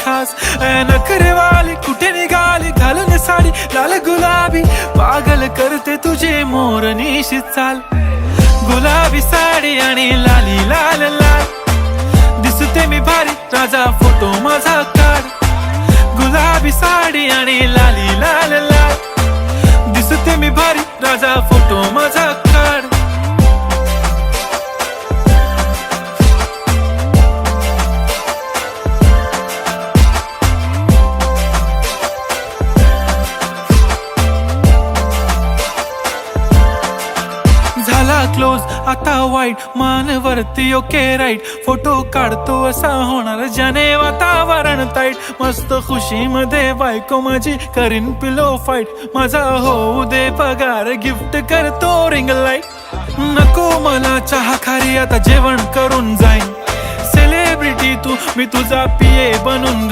खास. नखरेवाली कुठे निघाली घालून साडी लाल गुलाबी, पागल करते तुझे मोरनीशी चाल. गुलाबी साडी आणि लाली लाल लाल, दिसते मी भारी राजा फोटो माझा काढ. गुलाबी साडी आणि लाली लाल लाल, दिसते मी भारी राजा फोटो माझा काढ. झाला क्लोज आता वाईट, मानवरती ओके राईट. फोटो काढतो असा होणार ज्याने वातावरण ताईट. मस्त खुशी मध्ये बायको माझी करीन पिलो फाईट. माझा होऊ दे पगार गिफ्ट करतो रिंग लाईट. नको मला चहा खारी आता जेवण करून जाईन. सेलिब्रिटी तू मी तुझा पिये बनून